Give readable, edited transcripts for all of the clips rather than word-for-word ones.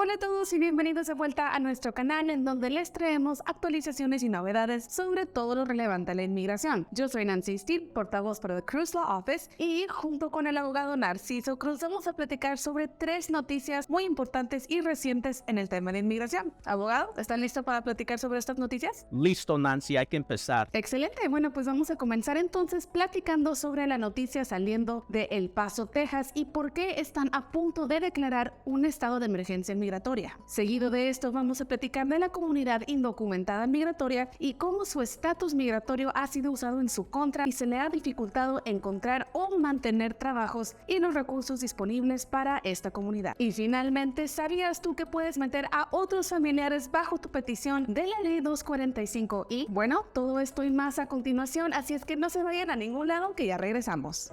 Hola a todos y bienvenidos de vuelta a nuestro canal en donde les traemos actualizaciones y novedades sobre todo lo relevante a la inmigración. Yo soy Nancy Steele, portavoz para The Cruz Law Office, y junto con el abogado Narciso Cruz vamos a platicar sobre 3 noticias muy importantes y recientes en el tema de inmigración. Abogado, ¿están listos para platicar sobre estas noticias? Listo, Nancy, hay que empezar. Excelente, bueno, pues vamos a comenzar entonces platicando sobre la noticia saliendo de El Paso, Texas, y por qué están a punto de declarar un estado de emergencia migratoria. Seguido de esto vamos a platicar de la comunidad indocumentada migratoria y cómo su estatus migratorio ha sido usado en su contra y se le ha dificultado encontrar o mantener trabajos y los recursos disponibles para esta comunidad. Y finalmente, ¿sabías tú que puedes meter a otros familiares bajo tu petición de la ley 245? Y bueno, todo esto y más a continuación, así es que no se vayan a ningún lado que ya regresamos.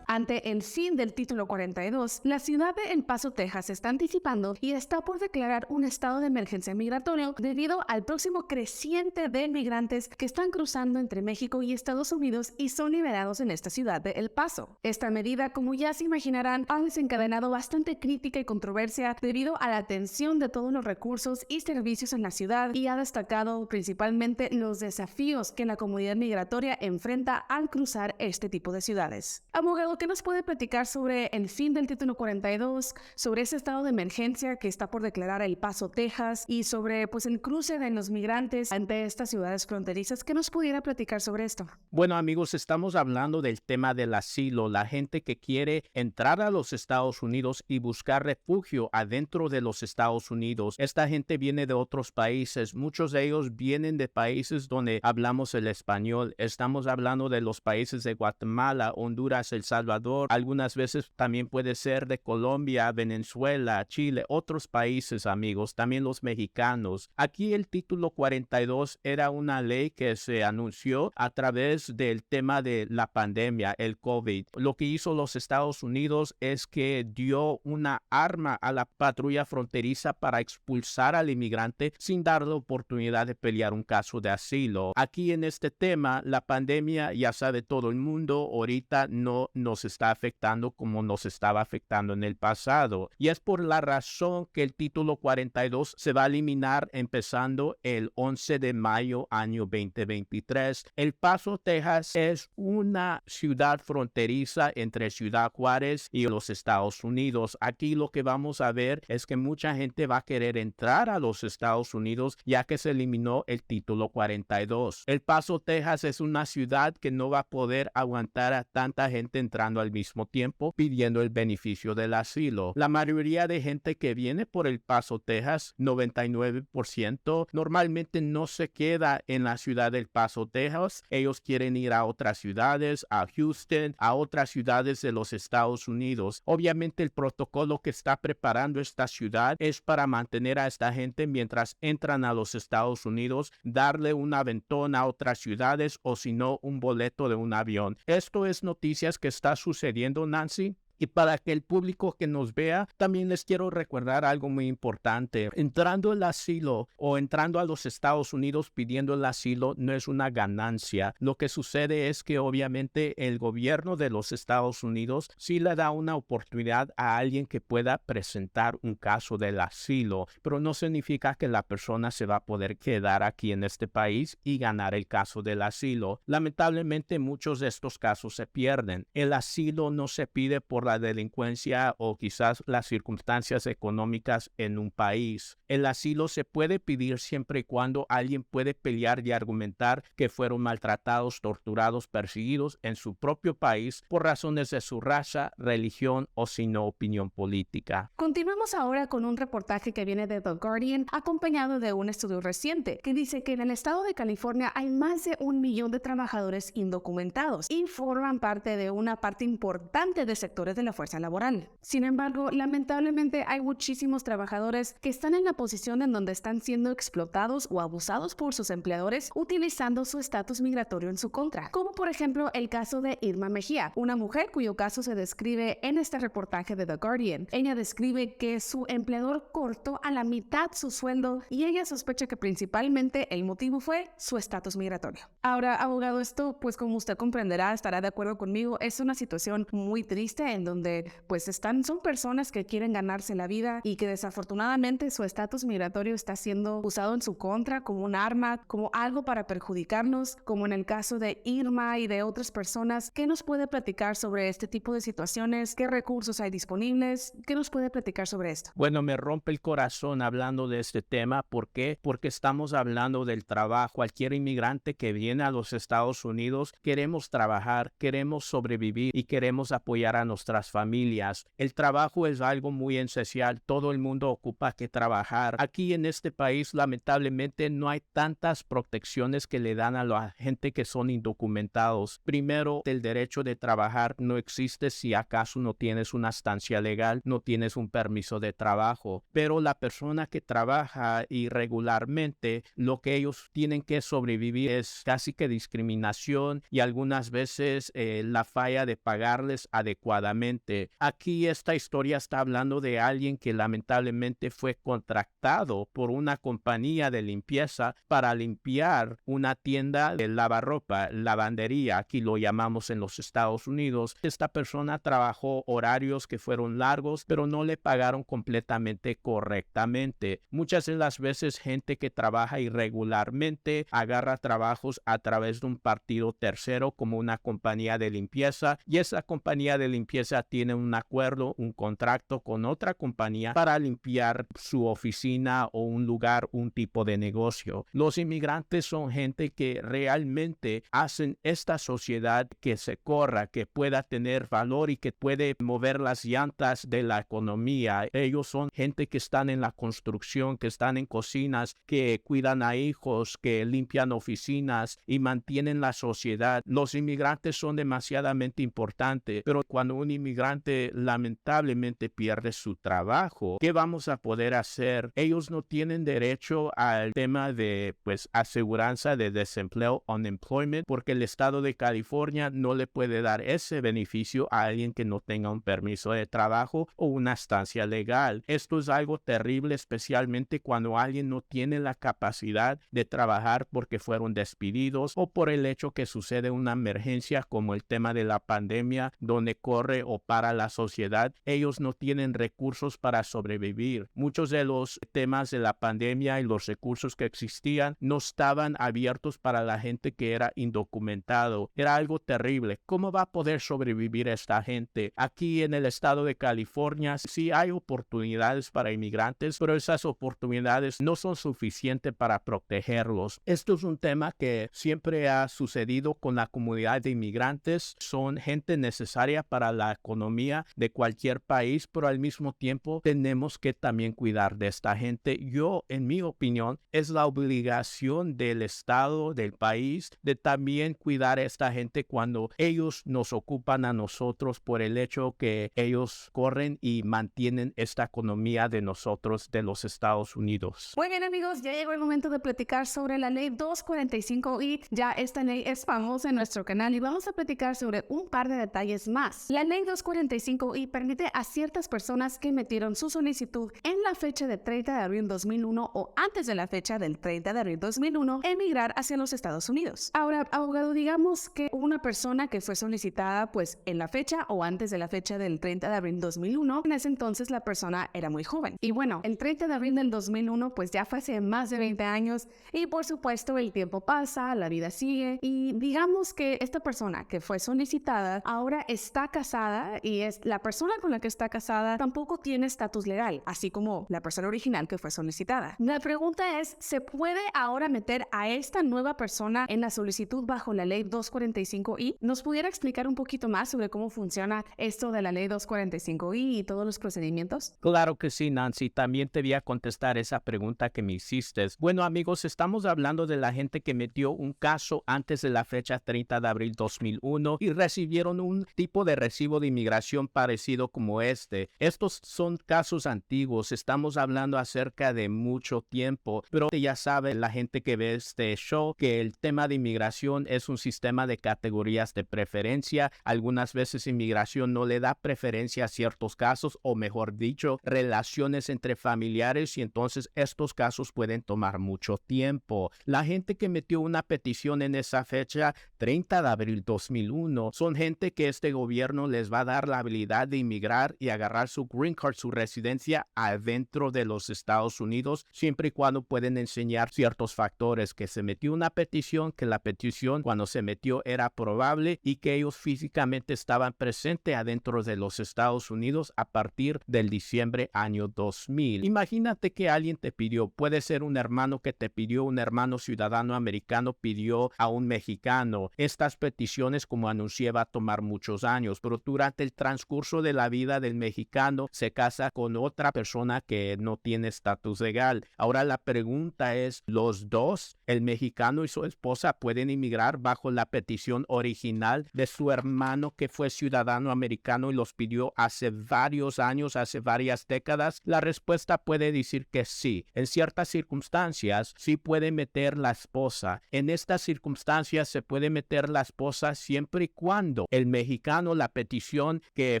Ante el fin del título 42, la ciudad de El Paso, Texas, se está anticipando y está por declarar un estado de emergencia migratorio debido al próximo creciente de migrantes que están cruzando entre México y Estados Unidos y son liberados en esta ciudad de El Paso. Esta medida, como ya se imaginarán, ha desencadenado bastante crítica y controversia debido a la tensión de todos los recursos y servicios en la ciudad y ha destacado principalmente los desafíos que la comunidad migratoria enfrenta al cruzar este tipo de ciudades. Abogado, ¿qué nos puede platicar sobre el fin del título 42, sobre ese estado de emergencia que está por declarar El Paso, Texas, y sobre el cruce de los migrantes ante estas ciudades fronterizas? ¿Qué nos pudiera platicar sobre esto? Bueno, amigos, estamos hablando del tema del asilo, la gente que quiere entrar a los Estados Unidos y buscar refugio adentro de los Estados Unidos. Esta gente viene de otros países, muchos de ellos vienen de países donde hablamos el español. Estamos hablando de los países de Guatemala, Honduras, El Salvador, algunas veces también puede ser de Colombia, Venezuela, Chile, otros países, amigos, también los mexicanos. Aquí el título 42 era una ley que se anunció a través del tema de la pandemia, el COVID. Lo que hizo los Estados Unidos es que dio una arma a la patrulla fronteriza para expulsar al inmigrante sin darle oportunidad de pelear un caso de asilo. Aquí en este tema, la pandemia, ya sabe todo el mundo, ahorita no nos está afectando como nos estaba afectando en el pasado. Y es por la razón que el título 42 se va a eliminar empezando el 11 de mayo año 2023. El Paso, Texas es una ciudad fronteriza entre Ciudad Juárez y los Estados Unidos. Aquí lo que vamos a ver es que mucha gente va a querer entrar a los Estados Unidos ya que se eliminó el título 42. El Paso, Texas es una ciudad que no va a poder aguantar a tanta gente entrando al mismo tiempo pidiendo el beneficio del asilo. La mayoría de gente que viene por El Paso, Texas, 99%, normalmente no se queda en la ciudad del Paso, Texas. Ellos quieren ir a otras ciudades, a Houston, a otras ciudades de los Estados Unidos. Obviamente el protocolo que está preparando esta ciudad es para mantener a esta gente mientras entran a los Estados Unidos, darle un aventón a otras ciudades o si no un boleto de un avión. Esto es noticias que está sucediendo, Nancy. Y para que el público que nos vea, también les quiero recordar algo muy importante. Entrando al asilo o entrando a los Estados Unidos pidiendo el asilo no es una ganancia. Lo que sucede es que obviamente el gobierno de los Estados Unidos sí le da una oportunidad a alguien que pueda presentar un caso del asilo, pero no significa que la persona se va a poder quedar aquí en este país y ganar el caso del asilo. Lamentablemente muchos de estos casos se pierden. El asilo no se pide por la delincuencia o quizás las circunstancias económicas en un país. El asilo se puede pedir siempre y cuando alguien puede pelear y argumentar que fueron maltratados, torturados, perseguidos en su propio país por razones de su raza, religión o si no opinión política. Continuamos ahora con un reportaje que viene de The Guardian acompañado de un estudio reciente que dice que en el estado de California hay más de 1 millón de trabajadores indocumentados y forman parte de una parte importante de sectores trabajadores de la fuerza laboral. Sin embargo, lamentablemente hay muchísimos trabajadores que están en la posición en donde están siendo explotados o abusados por sus empleadores utilizando su estatus migratorio en su contra, como por ejemplo el caso de Irma Mejía, una mujer cuyo caso se describe en este reportaje de The Guardian. Ella describe que su empleador cortó a la mitad su sueldo y ella sospecha que principalmente el motivo fue su estatus migratorio. Ahora, abogado, esto, pues como usted comprenderá, estará de acuerdo conmigo, es una situación muy triste en donde pues son personas que quieren ganarse la vida y que desafortunadamente su estatus migratorio está siendo usado en su contra como un arma, como algo para perjudicarnos, como en el caso de Irma y de otras personas. ¿Qué nos puede platicar sobre este tipo de situaciones? ¿Qué recursos hay disponibles? ¿Qué nos puede platicar sobre esto? Bueno, me rompe el corazón hablando de este tema. ¿Por qué? Porque estamos hablando del trabajo. Cualquier inmigrante que viene a los Estados Unidos, queremos trabajar, queremos sobrevivir y queremos apoyar a nuestras familias. El trabajo es algo muy esencial. Todo el mundo ocupa que trabajar. Aquí en este país, lamentablemente, no hay tantas protecciones que le dan a la gente que son indocumentados. Primero, el derecho de trabajar no existe si acaso no tienes una estancia legal, no tienes un permiso de trabajo. Pero la persona que trabaja irregularmente, lo que ellos tienen que sobrevivir es casi que discriminación y algunas veces la falla de pagarles adecuadamente. Aquí esta historia está hablando de alguien que lamentablemente fue contratado por una compañía de limpieza para limpiar una tienda de lavarropa, lavandería, aquí lo llamamos en los Estados Unidos. Esta persona trabajó horarios que fueron largos, pero no le pagaron completamente correctamente. Muchas de las veces gente que trabaja irregularmente agarra trabajos a través de un partido tercero como una compañía de limpieza y esa compañía de limpieza tiene un acuerdo, un contrato con otra compañía para limpiar su oficina o un lugar, un tipo de negocio. Los inmigrantes son gente que realmente hacen esta sociedad que se corra, que pueda tener valor y que puede mover las llantas de la economía. Ellos son gente que están en la construcción, que están en cocinas, que cuidan a hijos, que limpian oficinas y mantienen la sociedad. Los inmigrantes son demasiadamente importantes, pero cuando un inmigrante lamentablemente pierde su trabajo, ¿qué vamos a poder hacer? Ellos no tienen derecho al tema de aseguranza de desempleo, unemployment, porque el estado de California no le puede dar ese beneficio a alguien que no tenga un permiso de trabajo o una estancia legal. Esto es algo terrible, especialmente cuando alguien no tiene la capacidad de trabajar porque fueron despedidos o por el hecho que sucede una emergencia como el tema de la pandemia donde corre o para la sociedad. Ellos no tienen recursos para sobrevivir. Muchos de los temas de la pandemia y los recursos que existían no estaban abiertos para la gente que era indocumentado. Era algo terrible. ¿Cómo va a poder sobrevivir esta gente? Aquí en el estado de California sí hay oportunidades para inmigrantes, pero esas oportunidades no son suficientes para protegerlos. Esto es un tema que siempre ha sucedido con la comunidad de inmigrantes. Son gente necesaria para la economía de cualquier país, pero al mismo tiempo tenemos que también cuidar de esta gente. Yo, en mi opinión, es la obligación del estado, del país, de también cuidar a esta gente cuando ellos nos ocupan a nosotros por el hecho que ellos corren y mantienen esta economía de nosotros, de los Estados Unidos. Muy bien, amigos, ya llegó el momento de platicar sobre la ley 245i. Ya esta ley es famosa en nuestro canal y vamos a platicar sobre un par de detalles más. La ley 245i permite a ciertas personas que metieron su solicitud en la fecha de 30 de abril 2001 o antes de la fecha del 30 de abril 2001 emigrar hacia los Estados Unidos. Ahora, abogado, digamos que una persona que fue solicitada pues en la fecha o antes de la fecha del 30 de abril 2001, en ese entonces la persona era muy joven. Y bueno, el 30 de abril del 2001 pues ya fue hace más de 20 años y por supuesto el tiempo pasa, la vida sigue y digamos que esta persona que fue solicitada ahora está casada y la persona con la que está casada tampoco tiene estatus legal, así como la persona original que fue solicitada. La pregunta es, ¿se puede ahora meter a esta nueva persona en la solicitud bajo la ley 245i? ¿Nos pudiera explicar un poquito más sobre cómo funciona esto de la ley 245i y todos los procedimientos? Claro que sí, Nancy. También te voy a contestar esa pregunta que me hiciste. Bueno, amigos, estamos hablando de la gente que metió un caso antes de la fecha 30 de abril 2001 y recibieron un tipo de recibo de inmigración parecido como este. Estos son casos antiguos, estamos hablando acerca de mucho tiempo, pero ya sabe la gente que ve este show que el tema de inmigración es un sistema de categorías de preferencia. Algunas veces inmigración no le da preferencia a ciertos casos, o mejor dicho, relaciones entre familiares, y entonces estos casos pueden tomar mucho tiempo. La gente que metió una petición en esa fecha, 30 de abril 2001, son gente que este gobierno les va a dar la habilidad de inmigrar y agarrar su green card, su residencia adentro de los Estados Unidos, siempre y cuando pueden enseñar ciertos factores, que se metió una petición, que la petición cuando se metió era probable y que ellos físicamente estaban presentes adentro de los Estados Unidos a partir del diciembre año 2000. Imagínate que alguien te pidió, puede ser un hermano que te pidió, un hermano ciudadano americano pidió a un mexicano. Estas peticiones, como anuncié, va a tomar muchos años, pero durante el transcurso de la vida del mexicano se casa con otra persona que no tiene estatus legal. Ahora la pregunta es, ¿los dos, el mexicano y su esposa, pueden inmigrar bajo la petición original de su hermano que fue ciudadano americano y los pidió hace varios años, hace varias décadas? La respuesta puede decir que sí. En ciertas circunstancias sí puede meter la esposa. En estas circunstancias se puede meter la esposa siempre y cuando el mexicano, la petición que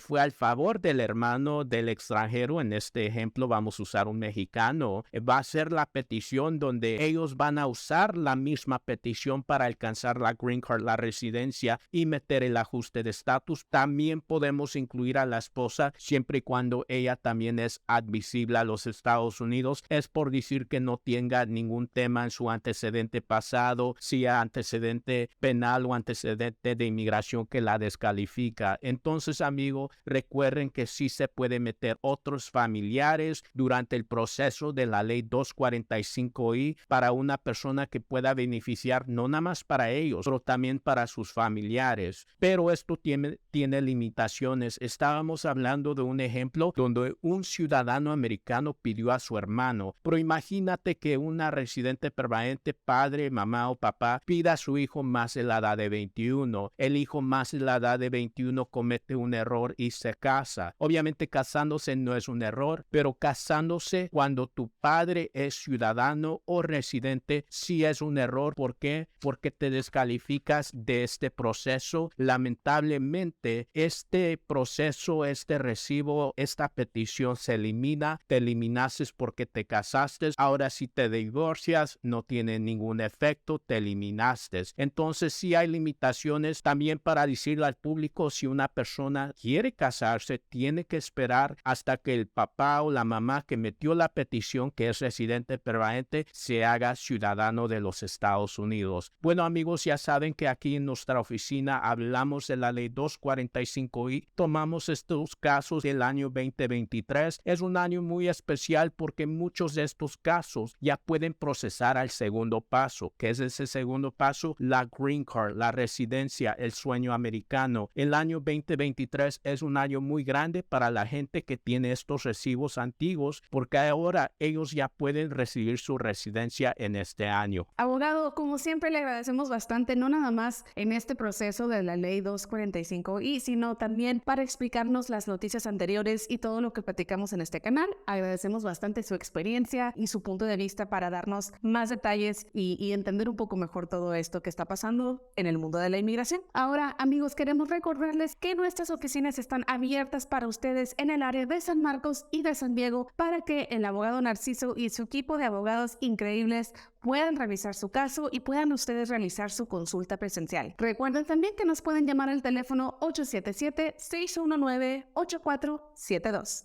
fue al favor del hermano del extranjero, en este ejemplo vamos a usar un mexicano, va a ser la petición donde ellos van a usar la misma petición para alcanzar la green card, la residencia, y meter el ajuste de estatus. También podemos incluir a la esposa siempre y cuando ella también es admisible a los Estados Unidos. Es por decir que no tenga ningún tema en su antecedente pasado, sea antecedente penal o antecedente de inmigración que la descalifica. Entonces, amigo, recuerden que sí se puede meter otros familiares durante el proceso de la ley 245I para una persona que pueda beneficiar no nada más para ellos, pero también para sus familiares. Pero esto tiene limitaciones. Estábamos hablando de un ejemplo donde un ciudadano americano pidió a su hermano, pero imagínate que una residente permanente, padre, mamá o papá, pida a su hijo más de la edad de 21. El hijo más de la edad de 21 comete un error y se casa. Obviamente casándose no es un error, pero casándose cuando tu padre es ciudadano o residente sí es un error. ¿Por qué? Porque te descalificas de este proceso. Lamentablemente, este proceso, este recibo, esta petición se elimina. Te eliminaste porque te casaste. Ahora si te divorcias, no tiene ningún efecto, te eliminaste. Entonces sí hay limitaciones también para decirle al público, si una persona quiere casarse, tiene que esperar hasta que el papá o la mamá que metió la petición, que es residente permanente, se haga ciudadano de los Estados Unidos. Bueno, amigos, ya saben que aquí en nuestra oficina hablamos de la ley 245I. Tomamos estos casos del año 2023. Es un año muy especial porque muchos de estos casos ya pueden procesar al segundo paso. ¿Qué es ese segundo paso? La green card, la residencia, el sueño americano. El año 2023 es un año muy grande para la gente que tiene estos recibos antiguos, porque ahora ellos ya pueden recibir su residencia en este año. Abogado, como siempre le agradecemos bastante, no nada más en este proceso de la ley 245I, sino también para explicarnos las noticias anteriores y todo lo que platicamos en este canal. Agradecemos bastante su experiencia y su punto de vista para darnos más detalles y entender un poco mejor todo esto que está pasando en el mundo de la inmigración. Ahora, amigos, queremos recordarles que nuestras oficinas están abiertas para ustedes en el área de San Marcos y de San Diego para que el abogado Narciso y su equipo de abogados increíbles puedan revisar su caso y puedan ustedes realizar su consulta presencial. Recuerden también que nos pueden llamar al teléfono 877-619-8472.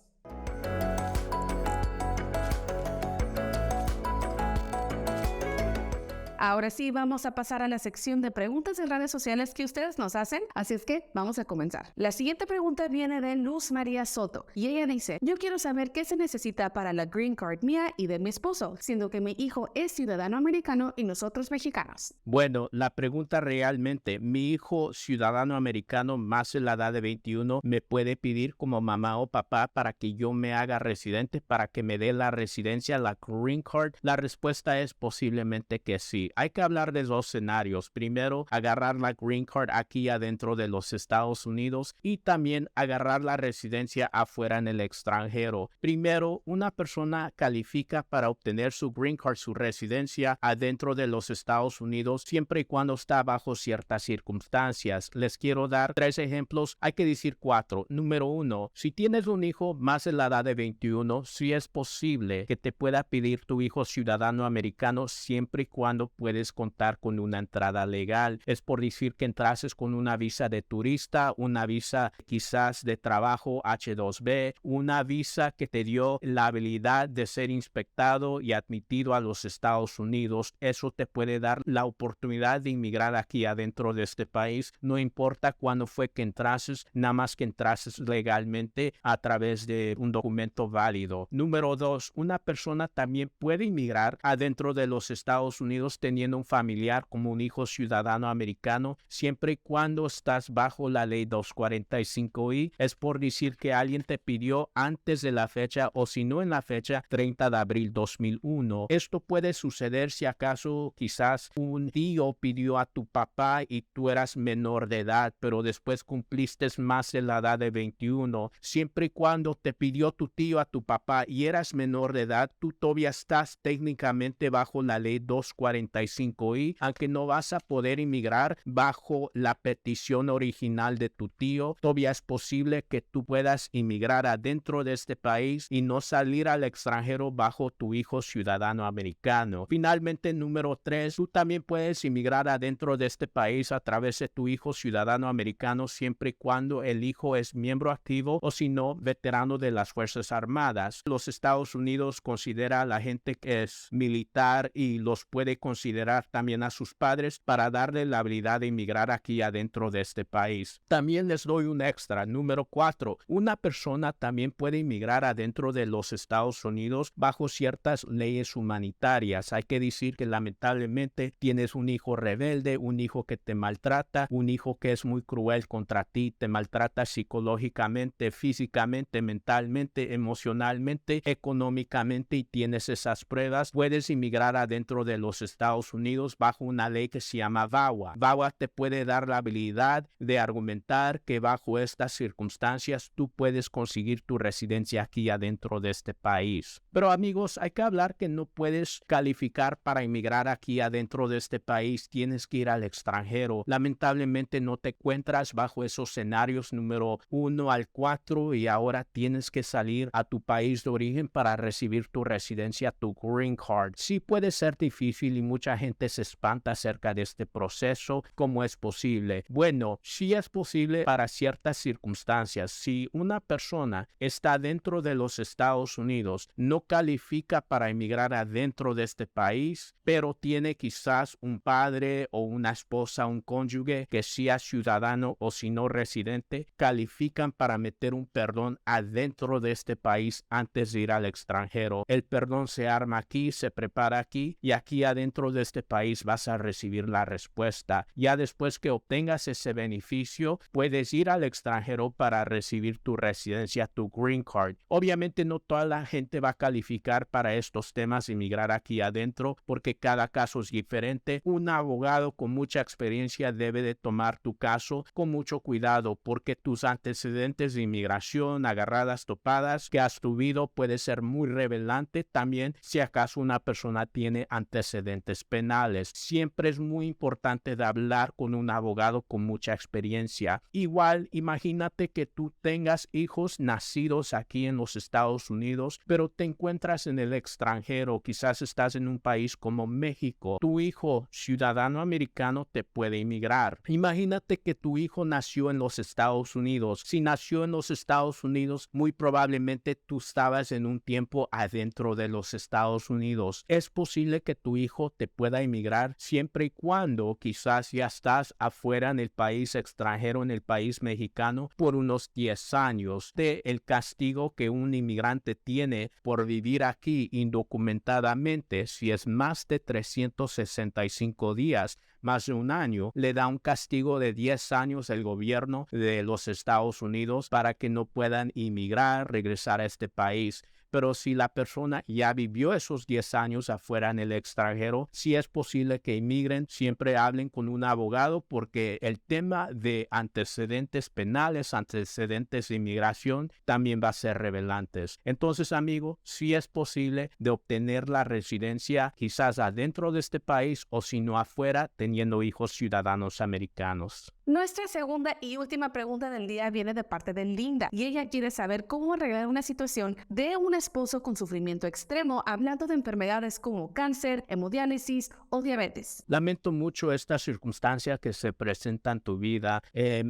Ahora sí, vamos a pasar a la sección de preguntas en redes sociales que ustedes nos hacen, así es que vamos a comenzar. La siguiente pregunta viene de Luz María Soto y ella dice: yo quiero saber qué se necesita para la green card mía y de mi esposo, siendo que mi hijo es ciudadano americano y nosotros mexicanos. Bueno, la pregunta realmente, mi hijo ciudadano americano más de la edad de 21 me puede pedir como mamá o papá para que yo me haga residente, para que me dé la residencia, la green card. La respuesta es posiblemente que sí. Sí, hay que hablar de dos escenarios. Primero, agarrar la green card aquí adentro de los Estados Unidos y también agarrar la residencia afuera en el extranjero. Primero, una persona califica para obtener su green card, su residencia adentro de los Estados Unidos, siempre y cuando está bajo ciertas circunstancias. Les quiero dar 3 ejemplos, hay que decir 4. Número 1, si tienes un hijo más de la edad de 21, sí es posible que te pueda pedir tu hijo ciudadano americano siempre y cuando puedes contar con una entrada legal. Es por decir que entrases con una visa de turista, una visa quizás de trabajo H2B, una visa que te dio la habilidad de ser inspectado y admitido a los Estados Unidos. Eso te puede dar la oportunidad de inmigrar aquí adentro de este país. No importa cuándo fue que entrases, nada más que entrases legalmente a través de un documento válido. Número 2, una persona también puede inmigrar adentro de los Estados Unidos teniendo un familiar como un hijo ciudadano americano, siempre y cuando estás bajo la ley 245I. Es por decir que alguien te pidió antes de la fecha o si no en la fecha 30 de abril 2001. Esto puede suceder si acaso quizás un tío pidió a tu papá y tú eras menor de edad, pero después cumpliste más de la edad de 21. Siempre y cuando te pidió tu tío a tu papá y eras menor de edad, tú todavía estás técnicamente bajo la ley 245I, aunque no vas a poder inmigrar bajo la petición original de tu tío. Todavía es posible que tú puedas inmigrar adentro de este país y no salir al extranjero bajo tu hijo ciudadano americano. Finalmente, número 3, tú también puedes inmigrar adentro de este país a través de tu hijo ciudadano americano siempre y cuando el hijo es miembro activo o si no, veterano de las Fuerzas Armadas. Los Estados Unidos considera a la gente que es militar y los puede considerar también a sus padres para darle la habilidad de inmigrar aquí adentro de este país. También les doy un extra. Número 4, una persona también puede inmigrar adentro de los Estados Unidos bajo ciertas leyes humanitarias. Hay que decir que lamentablemente tienes un hijo rebelde, un hijo que te maltrata, un hijo que es muy cruel contra ti, te maltrata psicológicamente, físicamente, mentalmente, emocionalmente, económicamente y tienes esas pruebas, puedes inmigrar adentro de los Estados Unidos bajo una ley que se llama VAWA. VAWA te puede dar la habilidad de argumentar que bajo estas circunstancias tú puedes conseguir tu residencia aquí adentro de este país. Pero amigos, hay que hablar que no puedes calificar para inmigrar aquí adentro de este país, tienes que ir al extranjero. Lamentablemente no te encuentras bajo esos escenarios número 1 al 4 y ahora tienes que salir a tu país de origen para recibir tu residencia, tu green card. Sí puede ser difícil y mucha gente se espanta acerca de este proceso. ¿Cómo es posible? Bueno, sí es posible para ciertas circunstancias. Si una persona está dentro de los Estados Unidos, no califica para emigrar adentro de este país, pero tiene quizás un padre o una esposa, un cónyuge que sea ciudadano o si no residente, califican para meter un perdón adentro de este país antes de ir al extranjero. El perdón se arma aquí, se prepara aquí y aquí adentro de este país vas a recibir la respuesta. Ya después que obtengas ese beneficio, puedes ir al extranjero para recibir tu residencia, tu green card. Obviamente no toda la gente va a calificar para estos temas de inmigrar aquí adentro porque cada caso es diferente. Un abogado con mucha experiencia debe de tomar tu caso con mucho cuidado porque tus antecedentes de inmigración, agarradas, topadas que has tuvido puede ser muy revelante también si acaso una persona tiene antecedentes penales. Siempre es muy importante de hablar con un abogado con mucha experiencia. Igual, imagínate que tú tengas hijos nacidos aquí en los Estados Unidos, pero te encuentras en el extranjero, quizás estás en un país como México. Tu hijo, ciudadano americano, te puede inmigrar. Imagínate que tu hijo nació en los Estados Unidos. Si nació en los Estados Unidos, muy probablemente tú estabas en un tiempo adentro de los Estados Unidos. Es posible que tu hijo te pueda inmigrar siempre y cuando quizás ya estás afuera en el país extranjero, en el país mexicano, por unos 10 años. El castigo que un inmigrante tiene por vivir aquí indocumentadamente, si es más de 365 días, más de un año, le da un castigo de 10 años el gobierno de los Estados Unidos para que no puedan inmigrar, regresar a este país. Pero si la persona ya vivió esos 10 años afuera en el extranjero, sí es posible que inmigren. Siempre hablen con un abogado porque el tema de antecedentes penales, antecedentes de inmigración, también va a ser revelantes. Entonces, amigo, sí es posible de obtener la residencia quizás adentro de este país o si no afuera, teniendo hijos ciudadanos americanos. Nuestra segunda y última pregunta del día viene de parte de Linda y ella quiere saber cómo arreglar una situación de un esposo con sufrimiento extremo, hablando de enfermedades como cáncer, hemodiálisis o diabetes. Lamento mucho esta circunstancia que se presenta en tu vida.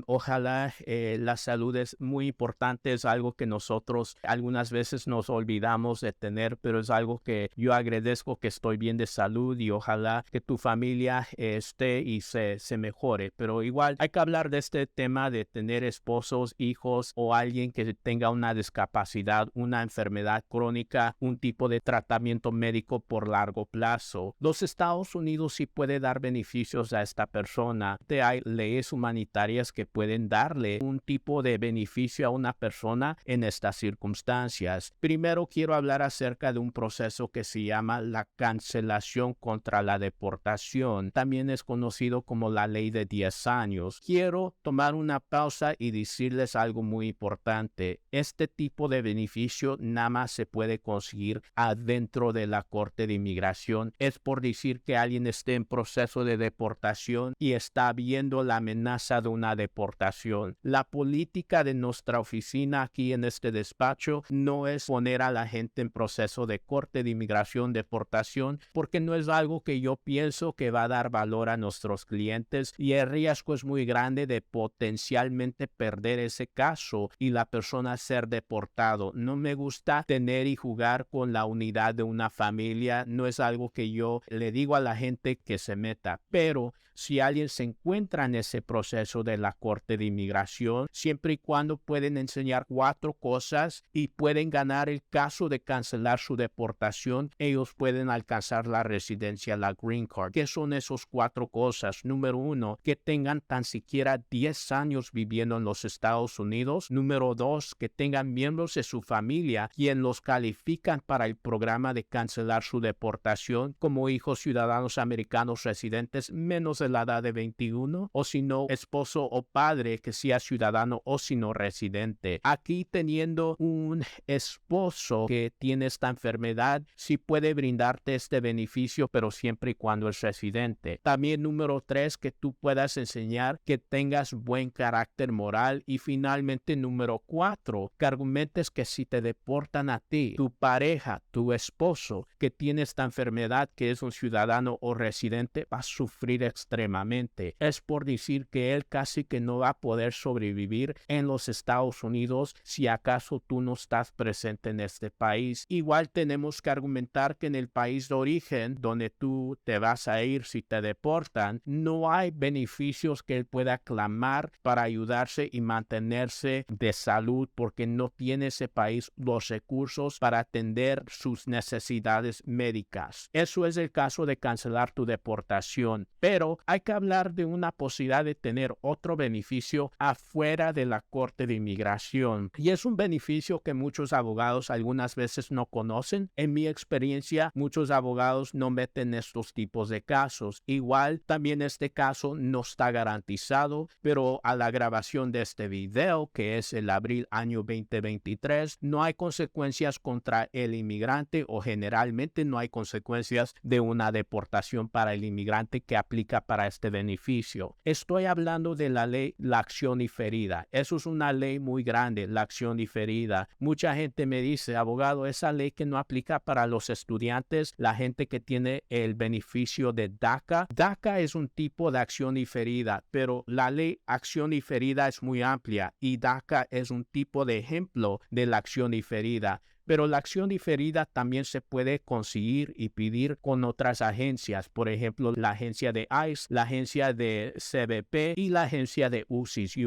Ojalá la salud es muy importante, es algo que nosotros algunas veces nos olvidamos de tener, pero es algo que yo agradezco que estoy bien de salud y ojalá que tu familia esté y se mejore. Pero igual hay que hablar de este tema de tener esposos, hijos o alguien que tenga una discapacidad, una enfermedad crónica, un tipo de tratamiento médico por largo plazo. Los Estados Unidos sí puede dar beneficios a esta persona. Hay leyes humanitarias que pueden darle un tipo de beneficio a una persona en estas circunstancias. Primero quiero hablar acerca de un proceso que se llama la cancelación contra la deportación. También es conocido como la ley de 10 años. Quiero tomar una pausa y decirles algo muy importante. Este tipo de beneficio nada más se puede conseguir adentro de la Corte de Inmigración. Es por decir que alguien esté en proceso de deportación y está viendo la amenaza de una deportación. La política de nuestra oficina aquí en este despacho no es poner a la gente en proceso de Corte de Inmigración, deportación, porque no es algo que yo pienso que va a dar valor a nuestros clientes y el riesgo es muy grande de potencialmente perder ese caso y la persona ser deportado. No me gusta tener y jugar con la unidad de una familia. No es algo que yo le digo a la gente que se meta, pero si alguien se encuentra en ese proceso de la Corte de Inmigración, siempre y cuando pueden enseñar 4 cosas y pueden ganar el caso de cancelar su deportación, ellos pueden alcanzar la residencia, la Green Card. ¿Qué son esas 4 cosas? Número 1, que tengan tan siquiera 10 años viviendo en los Estados Unidos. Número 2, que tengan miembros de su familia quien los califican para el programa de cancelar su deportación como hijos ciudadanos americanos residentes menos de la edad de 21 o si no esposo o padre que sea ciudadano o si no residente. Aquí teniendo un esposo que tiene esta enfermedad sí puede brindarte este beneficio pero siempre y cuando es residente. También número 3, que tú puedas enseñar que tengas buen carácter moral y finalmente número 4, que argumentes que si te deportan a ti, tu pareja, tu esposo que tiene esta enfermedad que es un ciudadano o residente va a sufrir extremadamente. Es por decir que él casi que no va a poder sobrevivir en los Estados Unidos si acaso tú no estás presente en este país. Igual tenemos que argumentar que en el país de origen donde tú te vas a ir si te deportan, no hay beneficios que él pueda clamar para ayudarse y mantenerse de salud porque no tiene ese país los recursos para atender sus necesidades médicas. Eso es el caso de cancelar tu deportación, pero hay que hablar de una posibilidad de tener otro beneficio afuera de la Corte de Inmigración y es un beneficio que muchos abogados algunas veces no conocen. En mi experiencia, muchos abogados no meten estos tipos de casos. Igual también este caso no está garantizado, pero a la grabación de este video, que es el abril año 2023, no hay consecuencias contra el inmigrante o generalmente no hay consecuencias de una deportación para el inmigrante que aplica para este beneficio. Estoy hablando de la ley, la acción diferida. Eso es una ley muy grande, la acción diferida. Mucha gente me dice, abogado, esa ley que no aplica para los estudiantes, la gente que tiene el beneficio de DACA. DACA es un tipo de acción diferida, pero la ley acción diferida es muy amplia y DACA es un tipo de ejemplo de la acción diferida. pero la acción diferida también se puede conseguir y pedir con otras agencias, por ejemplo, la agencia de ICE, la agencia de CBP y la agencia de USCIS.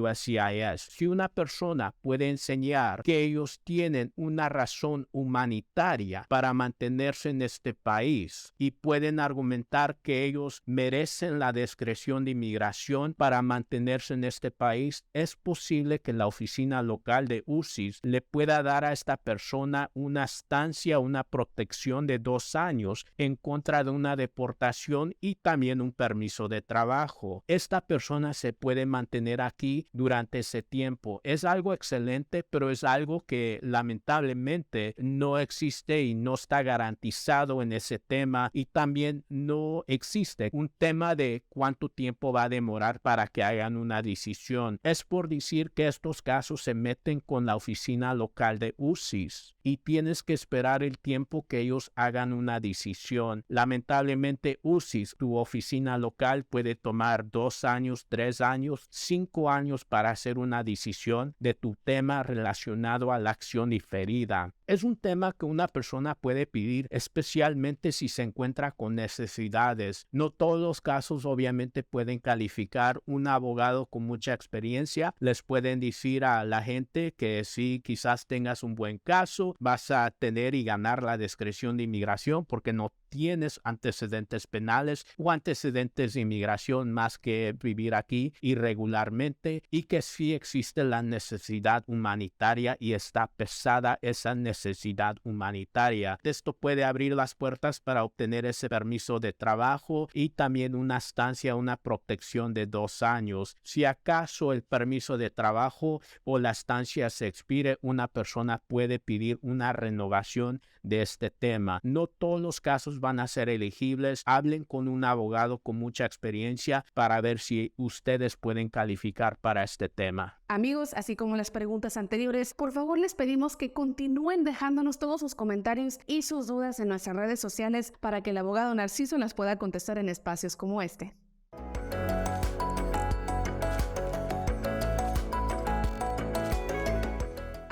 Si una persona puede enseñar que ellos tienen una razón humanitaria para mantenerse en este país y pueden argumentar que ellos merecen la discreción de inmigración para mantenerse en este país, es posible que la oficina local de UCIS le pueda dar a esta persona una estancia, una protección de 2 años en contra de una deportación y también un permiso de trabajo. Esta persona se puede mantener aquí durante ese tiempo. Es algo excelente, pero es algo que lamentablemente no existe y no está garantizado en ese tema, y también no existe un tema de cuánto tiempo va a demorar para que hagan una decisión. Es por decir que estos casos se meten con la oficina local de UCIS y tienes que esperar el tiempo que ellos hagan una decisión. Lamentablemente UCIS, tu oficina local, puede tomar 2 años, 3 años, 5 años para hacer una decisión de tu tema relacionado a la acción diferida. Es un tema que una persona puede pedir, especialmente si se encuentra con necesidades. No todos los casos obviamente pueden calificar. Un abogado con mucha experiencia les pueden decir a la gente que si quizás tengas un buen caso, vas a tener y ganar la discreción de inmigración porque no tienes antecedentes penales o antecedentes de inmigración más que vivir aquí irregularmente, y que sí existe la necesidad humanitaria y está pesada esa necesidad humanitaria. Esto puede abrir las puertas para obtener ese permiso de trabajo y también una estancia, una protección de 2 años. Si acaso el permiso de trabajo o la estancia se expire, una persona puede pedir una renovación de este tema. No todos los casos van a ser elegibles. Hablen con un abogado con mucha experiencia para ver si ustedes pueden calificar para este tema. Amigos, así como las preguntas anteriores, por favor les pedimos que continúen dejándonos todos sus comentarios y sus dudas en nuestras redes sociales para que el abogado Narciso las pueda contestar en espacios como este.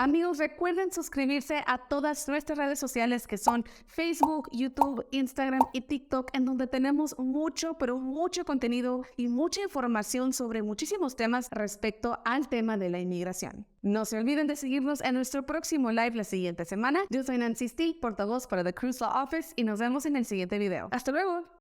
Amigos, recuerden suscribirse a todas nuestras redes sociales que son Facebook, YouTube, Instagram y TikTok, en donde tenemos mucho, pero mucho contenido y mucha información sobre muchísimos temas respecto al tema de la inmigración. No se olviden de seguirnos en nuestro próximo live la siguiente semana. Yo soy Nancy Stee, portavoz para The Cruz Law Office, y nos vemos en el siguiente video. ¡Hasta luego!